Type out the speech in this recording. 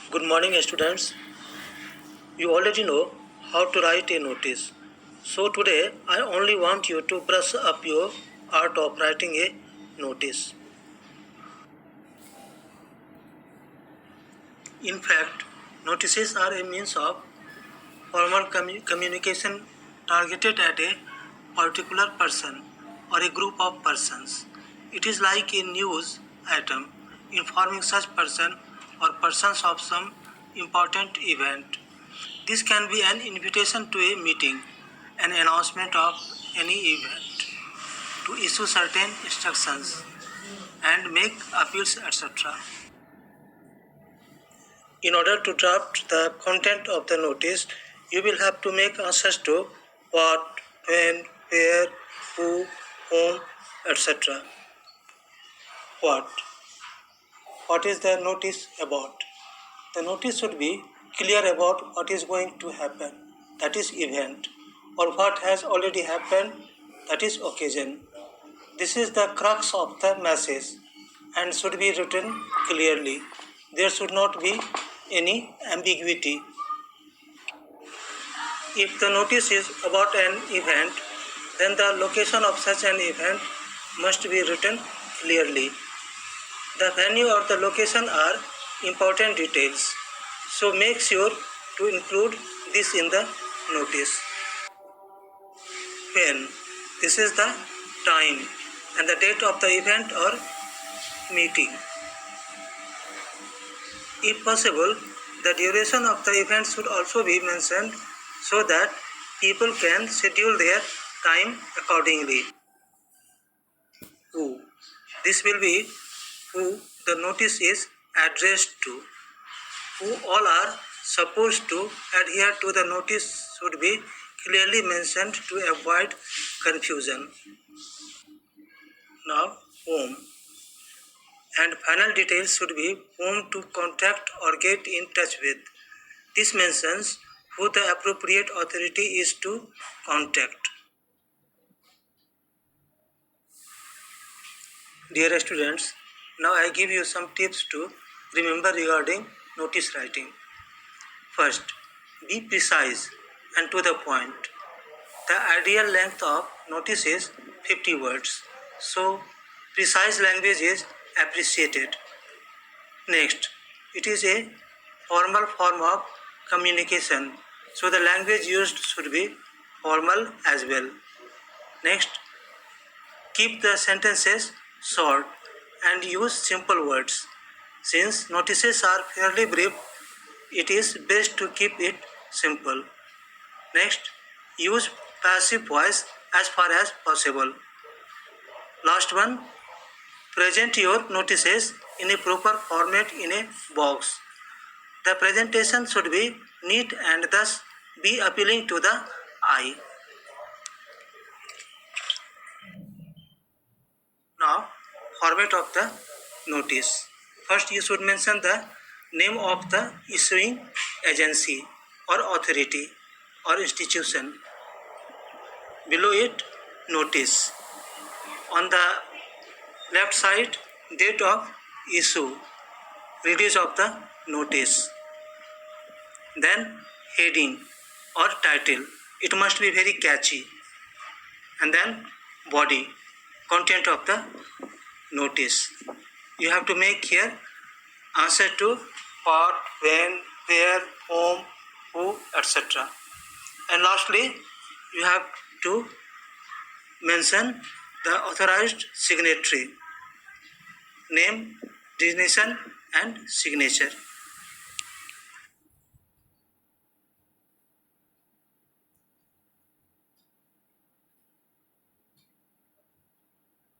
Good morning, students. You already know how to write a notice. So today I only want you to brush up your art of writing a notice. In fact, notices are a means of formal communication targeted at a particular person or a group of persons. It is like a news item informing such person or persons of some important event. This can be an invitation to a meeting, an announcement of any event, to issue certain instructions, and make appeals, etc. In order to draft the content of the notice, you will have to make answers to what, when, where, who, whom, etc. What? What is the notice about? The notice should be clear about what is going to happen, that is event, or what has already happened, that is occasion. This is the crux of the message and should be written clearly. There should not be any ambiguity. If the notice is about an event, then the location of such an event must be written clearly. The venue or the location are important details, so make sure to include this in the notice. When? This is the time and the date of the event or meeting. If possible, the duration of the event should also be mentioned so that people can schedule their time accordingly. Who? This will be who the notice is addressed to. Who all are supposed to adhere to the notice should be clearly mentioned to avoid confusion. Now, whom? And final details should be whom to contact or get in touch with. This mentions who the appropriate authority is to contact. Dear students, now I give you some tips to remember regarding notice writing. First, be precise and to the point. The ideal length of notice is 50 words, so precise language is appreciated. Next, it is a formal form of communication, so the language used should be formal as well. Next, keep the sentences short and use simple words. Since notices are fairly brief, it is best to keep it simple. Next, use passive voice as far as possible. Last one, present your notices in a proper format in a box. The presentation should be neat and thus be appealing to the eye. Now, format of the notice. First, you should mention the name of the issuing agency or authority or institution. Below it, notice. On the left side, date of issue, release of the notice. Then heading or title. It must be very catchy. And then body, content of the notice. You have to make here answer to what, when, where, whom, who, etc. And lastly, you have to mention the authorized signatory, name, designation and signature.